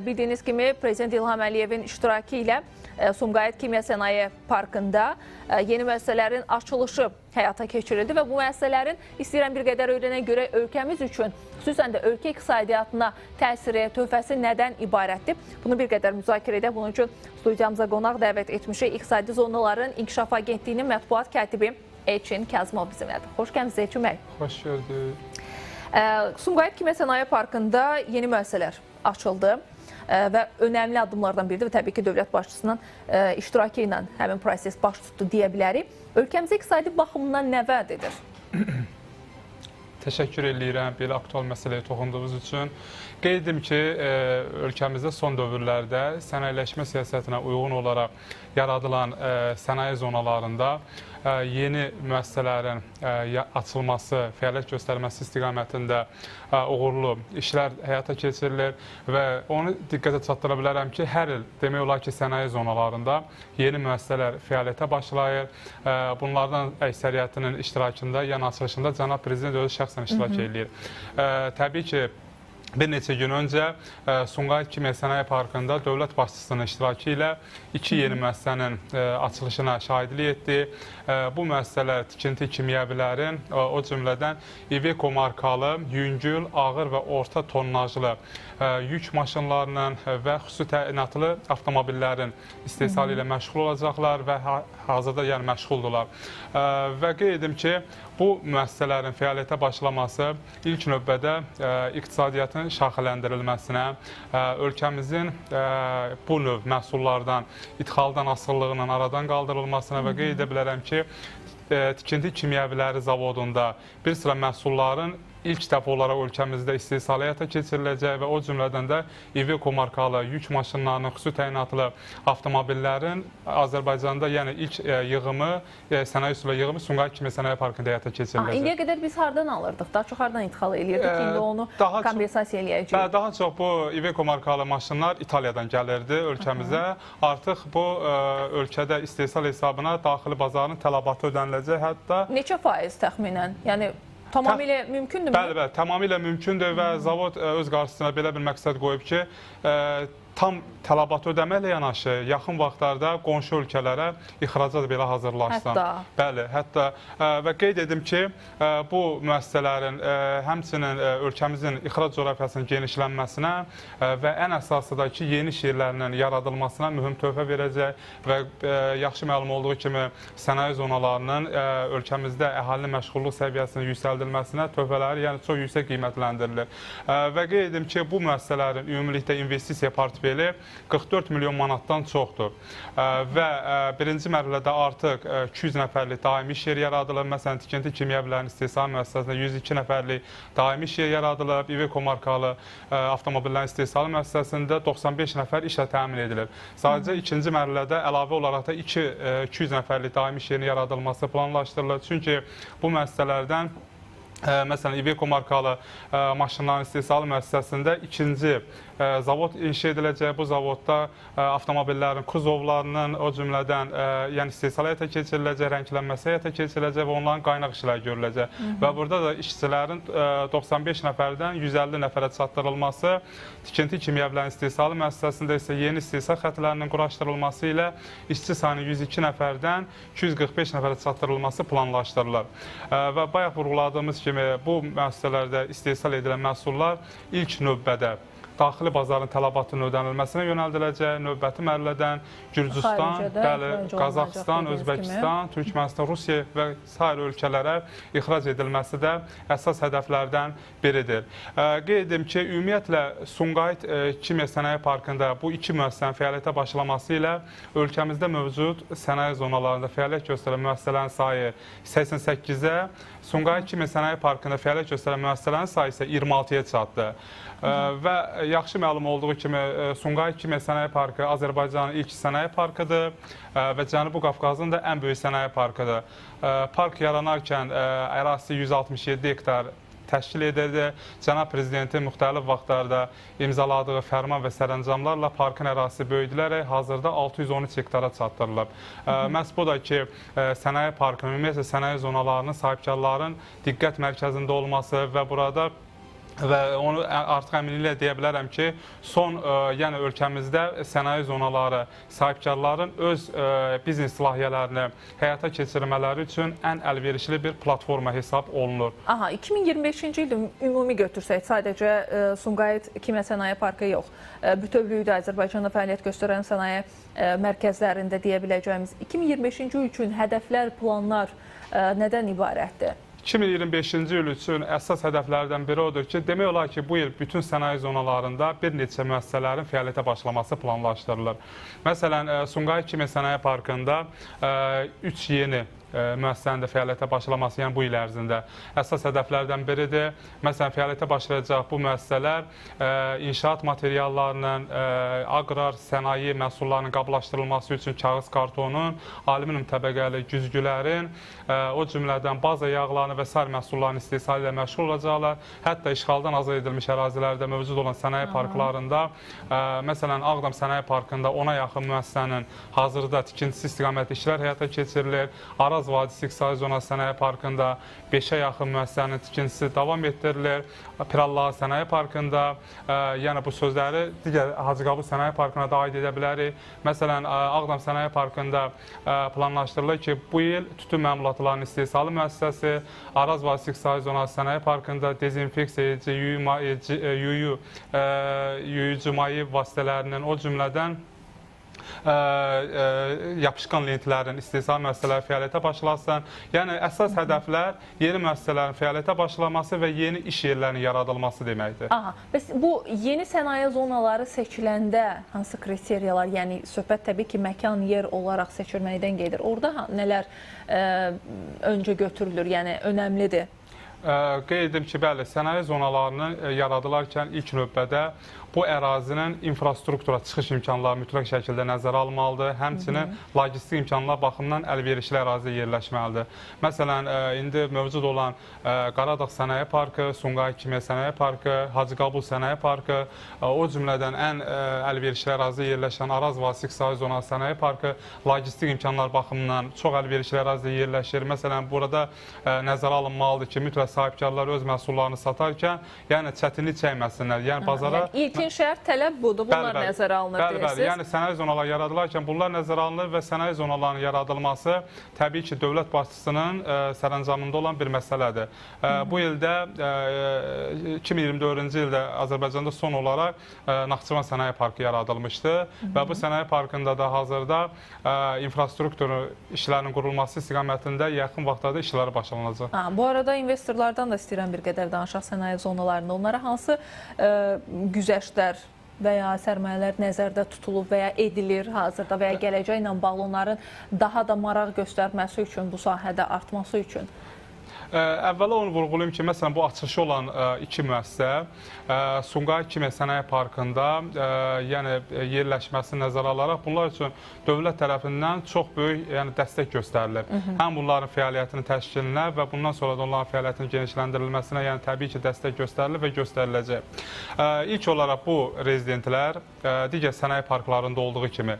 Bildiğiniz kimi Prezident İlham Əliyevin iştirakı ilə Sumqayıt Kimya Sənaye Parkında yeni müəssisələrin açılışı həyata keçirildi və bu müəssisələrin istəyirəm bir qədər öyrənə görə ölkəmiz üçün, xüsusən də ölkə iqtisadiyyatına təsiri, töhfəsi nədən ibarətdir? Bunu bir qədər müzakirə edək. Bunun üçün studiyamıza qonaq dəvət etmişik. İqtisadi Zonaların İnkişaf Agentliyinin mətbuat katibi Elçin Kazımov bizimlədir. Xoş gəlmisiniz Elçin bəy. Xoş gördük. Sumqayıt Kimya Sənaye Parkında yeni müəssisələr açıldı və önəmli addımlardan biridir və təbii ki, dövlət başçısının iştirakı ilə həmin proses baş tutdu deyə bilərik. Ölkəmizə iqtisadi baxımından nə vəd edir? Təşəkkür edirəm belə aktual məsələyə toxunduğunuz üçün. Qeyd edim ki, ölkəmizdə son dövrlərdə sənayeləşmə siyasətinə uyğun olaraq yaradılan sənaye zonalarında yeni müəssisələrin açılması, fəaliyyət göstərməsi istiqamətində uğurlu işlər həyata keçirilir və onu diqqətə çatdıra bilərəm ki, hər il demək olar ki, sənaye zonalarında yeni müəssisələr fəaliyyətə başlayır. Bunlardan əksəriyyətinin iştirakında, yəni açılışında cənab prezident özü şəxsən iştirak edir. Təbii ki, bir neçə gün öncə Sumqayıt Kimya Sənaye Parkında dövlət başçısının iştirakı ilə 2 yeni müəssisənin açılışına şahidlik etdi. Bu müəssisələr tikinti kimyəvilərin, o cümlədən İveco markalı, yüngül, ağır və orta tonnajlı yük maşınlarının və xüsusi təyinatlı avtomobillərin istehsalı ilə məşğul olacaqlar və hazırda yəni məşğuldurlar. Və qeyd edim ki, bu müəssisələrin fəaliyyətə başlaması ilk növbədə iqtisadiyyatın şaxələndirilməsinə, ölkəmizin bu növ məhsullardan, ixaldan asılılığının aradan qaldırılmasına və qeyd edə bilərəm ki, tikinti kimyəviləri zavodunda bir sıra məhsulların ilk dəfə olaraq ölkəmizdə istehsal həyata keçiriləcək və o cümlədən də İveco markalı yük maşınlarının, xüsusi təyinatlı avtomobillərin Azərbaycanda yəni ilk yığımı, sənaye üsulu yığımı Sumqayıt Kimya Sənaye Parkında həyata keçiriləcək. İndiyə qədər biz hardan alırdıq? Daha çox hardan ixal eləyirdik ki, indi onu kompensasiya eləyəcəyik? Daha çox bu İveco markalı maşınlar İtaliyadan gəlirdi ölkəmizə. Artıq bu ölkədə istehsal hesabına daxili bazarın tələbatı ödəniləcək. Hətta neçə faiz təxminən? Yəni tamamilə mümkündürmü? Bəli, tamamilə mümkündür və zavod öz qarşısına belə bir məqsəd qoyub ki, tam tələbatı ödəməklə yanaşı yaxın vaxtlarda qonşu ölkələrə ixracat belə hazırlaşsın. Bəli, hətta və qeyd edim ki, bu müəssisələrin həmçinin ölkəmizin ixrac coğrafiyasının genişlənməsinə və ən əsası da ki, yeni iş yerlərinin yaradılmasına mühüm töhfə verəcək və yaxşı məlum olduğu kimi sənaye zonalarının ölkəmizdə əhalinin məşğulluq səviyyəsinin yüksəldilməsinə töhfələri yəni çox yüksək qiymətləndirilir. Və qeyd edim ki, bu müəssisələrin ümumilikdə investisiya portfeli 44 milyon manatdan çoxdur və birinci mərhələdə artıq 200 nəfərlik daimi iş yeri yaradılıb. Məsələn, tikinti kimyəvilərinin istehsal müəssisəsində 102 nəfərlik daimi iş yeri yaradılıb. İveco markalı avtomobillərin istehsal müəssisəsində 95 nəfər işlə təmin edilir. Sadəcə ikinci mərhələdə əlavə olaraq da 200 nəfərlik daimi iş yerinin yaradılması planlaşdırılır. Çünki bu müəssisələrdən məsələn, İveco markalı maşınların istehsalı müəssisəsində ikinci zavod inşa ediləcək. Bu zavodda avtomobillərin kuzovlarının, o cümlədən yəni istehsal həyata keçiriləcək, rənglənməsi həyata keçiriləcək və onların qaynaq işləri görüləcək. Və burada da işçilərin 95 nəfərdən 150 nəfərə çatdırılması, tikinti kimyəvilərin istehsalı müəssisəsində isə yeni istehsal xətlərinin quraşdırılması ilə işçi sayının 102 nəfərdən 245 nəfərə çatdırılması planlaşdırılır. Və bayaq vurğuladığımız kimi bu müəssisələrdə istehsal edilən məhsullar ilk növbədə daxili bazarın tələbatının ödənilməsinə yönəldiləcək. Növbəti mərhələdən Gürcüstan, Qazaxıstan, Özbəkistan, Türkmənistan, Rusiya və sair ölkələrə ixrac edilməsi də əsas hədəflərdən biridir. Qeyd edim ki, ümumiyyətlə Sumqayıt Kimya Sənaye Parkında bu 2 müəssisənin fəaliyyətə başlaması ilə ölkəmizdə mövcud sənaye zonalarında fəaliyyət göstərən müəssisələrin sayı 88-ə, Sumqayıt Kimya Sənaye Parkında fəaliyyət göstərən müəssisələrin sayı isə 26-ya çatdı. Və yaxşı məlum olduğu kimi Sumqayıt Kimya Sənaye Parkı Azərbaycanın ilk sənaye parkıdır və Cənubi Qafqazın da ən böyük sənaye parkıdır. Park yaranarkən ərazisi 167 hektar təşkil edirdi. Cənab Prezidentin müxtəlif vaxtlarda imzaladığı fərman və sərəncamlarla parkın ərazisi böyüdülərək hazırda 613 hektara çatdırılıb. Məhz bu da ki, sənaye parkının, ümumiyyətlə sənaye zonalarının sahibkarların diqqət mərkəzində olması və burada və onu artıq əminliklə deyə bilərəm ki, son yəni ölkəmizdə sənaye zonaları sahibkarların öz biznes layihələrini həyata keçirmələri üçün ən əlverişli bir platforma hesab olunur. Aha, 2025-ci ildə ümumi götürsək, sadəcə Sumqayıt Kimya Sənaye Parkı yox, bütövlükdə Azərbaycanda fəaliyyət göstərən sənaye mərkəzlərində deyə biləcəyimiz 2025-ci il üçün hədəflər, planlar nədən ibarətdir? 2025-ci il üçün əsas hədəflərdən biri odur ki, demək olar ki, bu il bütün sənaye zonalarında bir neçə müəssisələrin fəaliyyətə başlaması planlaşdırılır. Məsələn, Sumqayıt Kimya Sənaye Parkında 3 yeni müəssisənin də fəaliyyətə başlaması, yəni bu il ərzində əsas hədəflərdən biridir. Məsələn, fəaliyyətə başlayacaq bu müəssisələr inşaat materiallarının, aqrar, sənaye məhsullarının qablaşdırılması üçün kağız kartonun, alüminium təbəqəli güzgülərin, o cümlədən baza yağlarını və sair məhsulların istehsalı ilə məşğul olacaqlar. Hətta işğaldan azad edilmiş ərazilərdə mövcud olan sənaye parklarında, məsələn, Ağdam Sənaye Parkında 10-a yaxın müəssisənin hazırda tikintisi istiqaməti işlər həyata keçirilir. Araz Vadisi İqtisadi Zonası Sənaye Parkında 5-ə yaxın müəssisənin tikintisi davam etdirilir. Pirallağı Sənaye Parkında, yəni bu sözləri digər Hacıqabul Sənaye Parkına da aid edə bilərik. Məsələn, Ağdam Sənaye Parkında planlaşdırılır ki, bu il tütün məmulatlarının istehsalı müəssisəsi, Araz Vadisi İqtisadi Zonası Sənaye Parkında dezinfeksiya edici, yuyucu maye vasitələrinin, o cümlədən yapışqan lentlərin istehsal müəssisələri fəaliyyətə başlasın. Yəni, əsas hədəflər yeni müəssisələrin fəaliyyətə başlaması və yeni iş yerlərinin yaradılması deməkdir. Aha, bəs bu yeni sənaye zonaları seçiləndə hansı kriteriyalar, yəni söhbət təbii ki, məkan, yer olaraq seçilməkdən gedir. Orada nələr öncə götürülür, yəni önəmlidir? Qeyd edim ki, bəli, sənaye zonalarını yaradılarkən ilk növbədə bu ərazinin infrastruktura çıxış imkanları mütləq şəkildə nəzərə alınmalıdır. Həmçinin logistik imkanlar baxımından əlverişli ərazidə yerləşməlidir. Məsələn, indi mövcud olan Qaradağ Sənaye Parkı, Sumqayıt Kimya Sənaye Parkı, Hacıqabul Sənaye Parkı, o cümlədən ən əlverişli ərazidə yerləşən Araz Vadisi İqtisadi Zonası Sənaye Parkı logistik imkanlar baxımından çox əlverişli ərazidə yerləşir. Məsələn, burada nəzərə alınmalıdır ki, mütləq sahibkarlar öz məhsullarını satarkən, yəni çətinlik çəkməsinlər. Yəni bazara İlkin şərt tələb budur, bunlar nəzərə alınır deyirsiniz. Bəli, yəni sənaye zonaları yaradılarkən bunlar nəzərə alınır və sənaye zonalarının yaradılması təbii ki, dövlət başçısının sərəncamında olan bir məsələdir. Bu ildə, 2024-cü ildə Azərbaycanda son olaraq Naxçıvan Sənaye Parkı yaradılmışdı və bu sənaye parkında da hazırda infrastruktur işlərinin qurulması istiqamətində yaxın vaxtlarda işləri başlanacaq. Bu arada investorlardan da istəyirəm bir qədər danışaq sənaye zonalarında. Onlara hansı güzəştlər və ya sərmayələr nəzərdə tutulub və ya edilir hazırda və ya gələcəklə bağlı onların daha da maraq göstərməsi üçün, bu sahədə artması üçün? Əvvəla onu vurğulayım ki, məsələn, bu açılışı olan iki müəssisə Sumqayıt Kimya Sənaye Parkında yəni yerləşməsini nəzərə alaraq bunlar üçün dövlət tərəfindən çox böyük dəstək göstərilir. Həm bunların fəaliyyətinin təşkilinə və bundan sonra da onların fəaliyyətinin genişləndirilməsinə yəni təbii ki, dəstək göstərilir və göstəriləcək. İlk olaraq bu rezidentlər digər sənaye parklarında olduğu kimi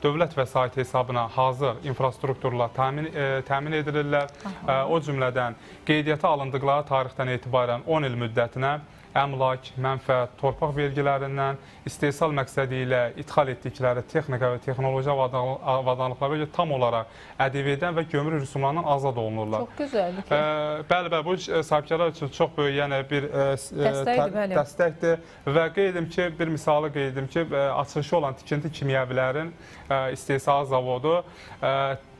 dövlət vəsaiti hesabına hazır infrastrukturla təmin edilirlər. O cümlədən qeydiyyata alındıqları tarixdən etibarən 10 il müddətinə əmlak, mənfəət, torpaq vergilərindən istehsal məqsədi ilə ixal etdikləri texnika və texnoloji avadanlıqlara görə tam olaraq ƏDV-dən və gömrük rüsumlarından azad olunurlar. Çox gözəldir ki. Bəli, bu sahibkarlar üçün çox böyük bir dəstəkdir və qeyd edim ki, bir misalı qeyd edim ki, açılışı olan tikinti kimyəvilərin istehsal zavodu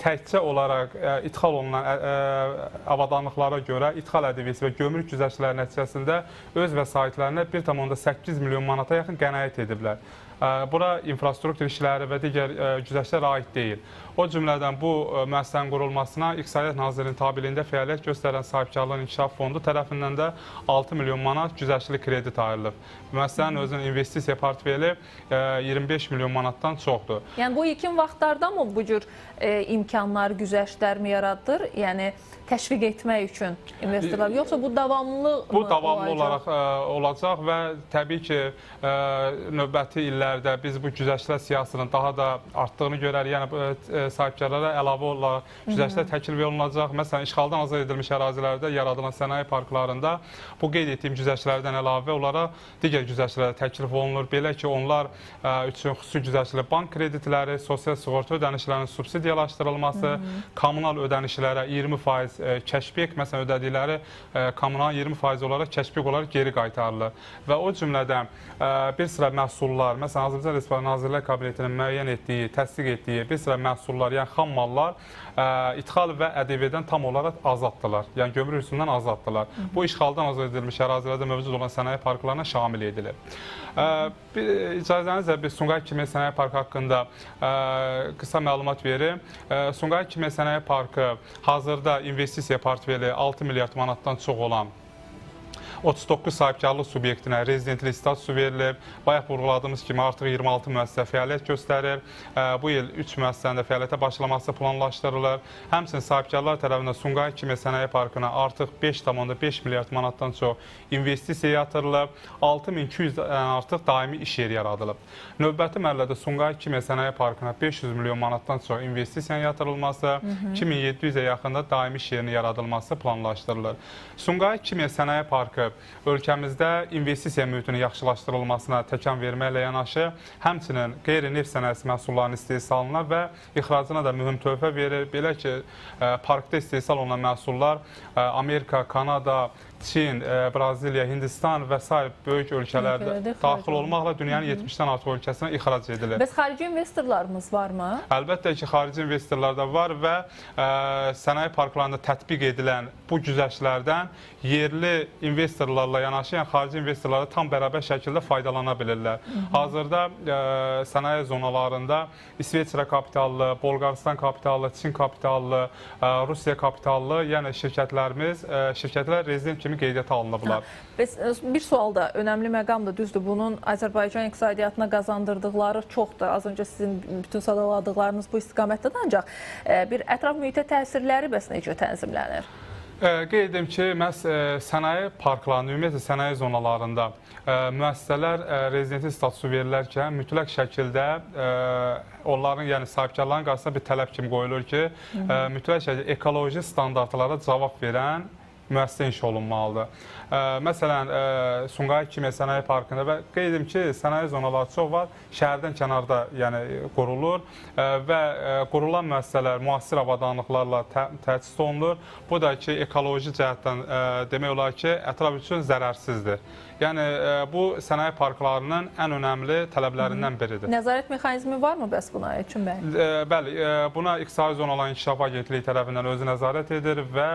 təkcə olaraq ixal olunan avadanlıqlara görə ixal ƏDV-si və gömrük güzəştləri nəticəsində öz vəsaitlərinə 1,8 milyon manata yaxın qənaət ediblər. Bura infrastruktur işləri və digər güzəştlər aid deyil. O cümlədən bu müəssisənin qurulmasına İqtisadiyyat Nazirliyinin tabeliyində fəaliyyət göstərən Sahibkarlığın İnkişaf Fondu tərəfindən də 6 milyon manat güzəştli kredit ayrılıb. Müəssisənin özünün investisiya portfeli 25 milyon manatdan çoxdur. Yəni bu ilkin vaxtlarda mı bu cür imkanlar, güzəştlər mi yaradır? Yəni təşviq etmək üçün investorlar, yoxsa bu davamlı mı olacaq? Bu davamlı olaraq olacaq və təbii ki, növbəti illərdə illərdə biz bu güzəştlər siyahısının daha da artdığını görərik. Yəni bu sahibkarlara əlavə olaraq güzəştlər təklif olunacaq. Məsələn, işğaldan azad edilmiş ərazilərdə yaradılan sənaye parklarında bu qeyd etdiyim güzəştlərdən əlavə olaraq digər güzəştlərə təklif olunur. Belə ki, onlar üçün xüsusi güzəştli bank kreditləri, sosial sığorta ödənişlərinin subsidiyalaşdırılması, kommunal ödənişlərə 20% kəşfiyyət, məsələn, ödədikləri kommunal 20% olaraq kəşfiyyət olaraq geri qaytarılır. Və o cümlədən bir sıra məhsullar, məsələn, Azərbaycan Respublikası Nazirlər Kabinetinin müəyyən etdiyi, təsdiq etdiyi bir sıra məhsullar, yəni xam mallar ixal və ƏDV-dən tam olaraq azaddılar. Yəni gömrük rüsumundan azaddılar. Bu işğaldan azad edilmiş ərazilərdə mövcud olan sənaye parklarına şamil edilir. İcazənizlə bir Sumqayıt Kimya Sənaye Parkı haqqında qısa məlumat verim. Sumqayıt Kimya Sənaye Parkı hazırda investisiya portfeli 6 milyard manatdan çox olan 39 sahibkarlıq subyektinə rezidentlik statusu verilib. Bayaq vurğuladığımız kimi artıq 26 müəssisə fəaliyyət göstərir. Bu il 3 müəssisənin də fəaliyyətə başlaması planlaşdırılır. Həmçinin sahibkarlar tərəfindən Sumqayıt Kimya Sənaye Parkına artıq 5,5 milyard manatdan çox investisiya yatırılıb. 6200-dən artıq daimi iş yeri yaradılıb. Növbəti mərhələdə Sumqayıt Kimya Sənaye Parkına 500 milyon manatdan çox investisiyanın yatırılması, 2700-ə yaxında daimi iş yerinin yaradılması planlaşdırılır. Sumqayıt Kimya Sənaye Parkı ölkəmizdə investisiya mühitinin yaxşılaşdırılmasına təkan verməklə yanaşı, həmçinin qeyri-neft sənayesi məhsullarının istehsalına və ixracına da mühüm töhfə verir. Belə ki, parkda istehsal olunan məhsullar Amerika, Kanada, Çin, Braziliya, Hindistan və s. böyük ölkələrdə daxil olmaqla dünyanın 70-dən artıq ölkəsinə ixrac edilir. Bəs xarici investorlarımız varmı? Əlbəttə ki, xarici investorlar da var və sənaye parklarında tətbiq edilən bu güzəştlərdən yerli investorlarla yanaşı, yəni xarici investorlar tam bərabər şəkildə faydalana bilirlər. Hazırda sənaye zonalarında İsveçrə kapitallı, Bolqarıstan kapitallı, Çin kapitallı, Rusiya kapitallı, yəni şirkətlər rezident kimi qeydiyyata alınıblar. Bir sual da, önəmli məqamdır, düzdür. Bunun Azərbaycan iqtisadiyyatına qazandırdıqları çoxdur. Az öncə sizin bütün sadaladıqlarınız bu istiqamətdədir, ancaq bir ətraf mühitə təsirləri bəs necə tənzimlənir? Qeyd edim ki, məhz sənaye parklarında, ümumiyyətlə sənaye zonalarında müəssisələr rezidentlik statusu verilərkən mütləq şəkildə onların, yəni sahibkarların qarşısına bir tələb kimi qoyulur ki, mütləq şəkildə ekoloji standartlara cavab verən müəssisə inşa olunmalıdır. Məsələn, Sumqayıt Kimya Sənaye Parkında və qeyd edim ki, sənaye zonaları çox var, şəhərdən kənarda qurulur və qurulan müəssisələr müasir avadanlıqlarla təchiz olunur. Bu da ki, ekoloji cəhətdən demək olar ki, ətraf üçün zərərsizdir. Yəni, bu sənaye parklarının ən önəmli tələblərindən biridir. Nəzarət mexanizmi varmı bəs buna Elçin bəy? Bəli, buna İqtisadi Zonaların İnkişaf Agentliyi tərəfindən özü nəzarət edir və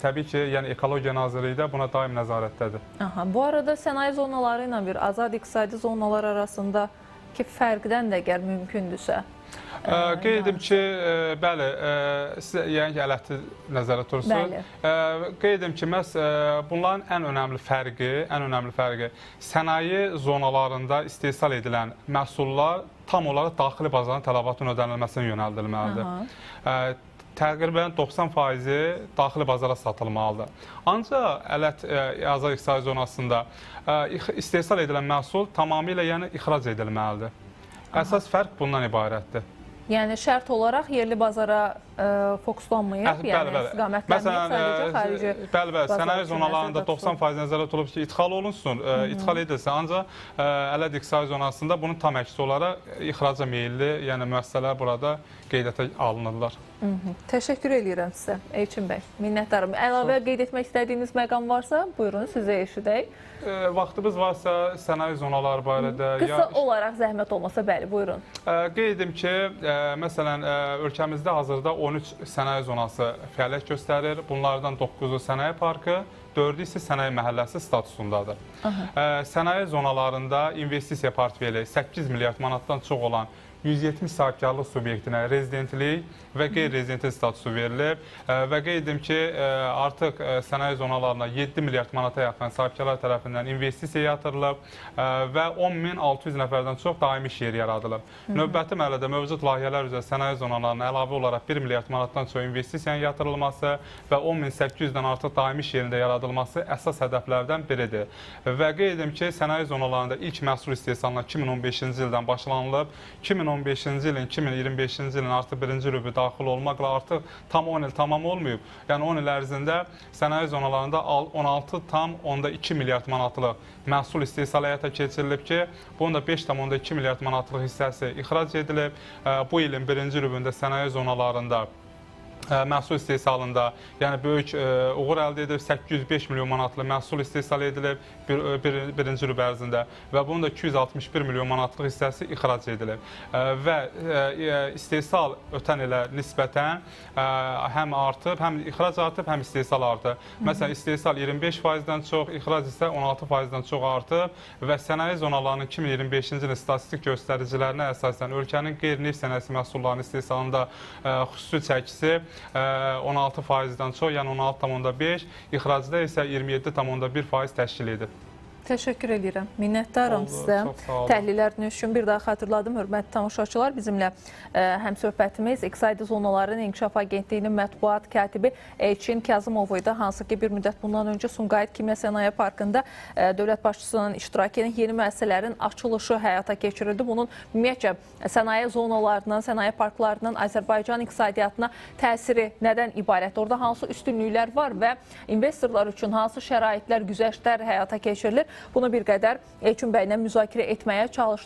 təbii ki, yəni Ekologiya Nazirliyi də buna daim nəzarətdədir. Bu arada sənaye zonaları ilə bir azad iqtisadi zonalar arasındakı fərqdən də əgər mümkündürsə? Qeyd edim ki, bəli, sizə yəni ki, ələhti nəzərə tutursunuz. Qeyd edim ki, məhz bunların ən önəmli fərqi sənaye zonalarında istehsal edilən məhsullar tam olaraq daxili bazarın tələbatının ödənilməsinə yönəldilməlidir. Təqribən 90% daxili bazara satılmalıdır. Ancaq azad iqtisadi zonasında istehsal edilən məhsul tamamilə ixrac edilməlidir. Əsas fərq bundan ibarətdir. Yəni şərt olaraq yerli bazara fokuslanmayıb, yəni istiqamətlənməyib, sadəcə xarici Bəli, sənaye zonalarında 90% nəzərdə tutulub ki, idxal olunsun, idxal edilsin, ancaq ələt iqtisadi zonasında bunun tam əksi olaraq ixraca meyilli, yəni müəssisələr burada qeydiyyata alınırlar. Təşəkkür edirəm sizə, Elçin bəy, minnətdarım. Əlavə qeyd etmək istədiyiniz məqam varsa, buyurun, sizə eşidək. Vaxtımız varsa sənaye zonaları barədə... Qısa olaraq zəhmət olmasa, bəli, buyurun. Qeyd edim ki, məsələn, ölkəmizdə hazırda 13 sənaye zonası fəaliyyət göstərir. Bunlardan 9-u sənaye parkı, 4-ü isə sənaye məhəlləsi statusundadır. Sənaye zonalarında investisiya portfeli 8 milyard manatdan çox olan 170 sahibkarlıq subyektinə rezidentlik və qeyri-rezidentlik statusu verilib və qeyd edim ki, artıq sənaye zonalarına 7 milyard manata yaxın sahibkarlar tərəfindən investisiya yatırılıb və 10.600 nəfərdən çox daimi iş yeri yaradılıb. Növbəti mərhələdə mövcud layihələr üzrə sənaye zonalarına əlavə olaraq 1 milyard manatdan çox investisiyanın yatırılması və 10.800-dən artıq daimi iş yerində yaradılması əsas hədəflərdən biridir. Və qeyd edim ki, sənaye zonalarında ilk məhsul istehsalına 2015-ci ildən başlanılıb. 2015-ci ilin, 2025-ci ilin artıq birinci rübü daxil olmaqla artıq tam 10 il tamam olmayıb. Yəni 10 il ərzində sənaye zonalarında 16,2 milyard manatlıq məhsul istehsal həyata keçirilib ki, bunun da 5,2 milyard manatlıq hissəsi ixrac edilib. Bu ilin birinci rübündə sənaye zonalarında məhsul istehsalında, yəni böyük uğur əldə edib, 805 milyon manatlı məhsul istehsal edilib birinci rübə ərzində və bunun da 261 milyon manatlıq hissəsi ixrac edilib. Və istehsal ötən ilə nisbətən həm artıb, həm ixrac artıb, həm istehsal artıb. Məsələn, istehsal 25%-dən çox, ixrac isə 16%-dən çox artıb və sənaye zonalarının 2025-ci ilin statistik göstəricilərinə əsasən ölkənin qeyri-neft sənayesi məhsullarının istehsalında xüsusi çəkisi 16%-dən çox, yəni 16,5%, ixracda isə 27,1% təşkil edib. Təşəkkür edirəm. Minnətdaram sizə. Təhlilləriniz üçün bir daha xatırladım. Hörmətli tamaşaçılar, bizimlə həm söhbətimiz İqtisadi Zonaların İnkişaf Agentliyinin mətbuat katibi Elçin Kazımov idi. Hansı ki, bir müddət bundan öncə Sumqayıt Kimya Sənaye Parkında dövlət başçısının iştirakı ilə yeni müəssisələrin açılışı həyata keçirildi. Bunun ümumiyyətcə sənaye zonalarından, sənaye parklarından Azərbaycan iqtisadiyyatına təsiri nədən ibarət? Orada hansı üstünlüklər var və investorlar üçün hansı şəraitlər, güzəştlər həyata keçirilir? Bunu bir qədər Elçin bəylə müzakirə etməyə çalışdıq.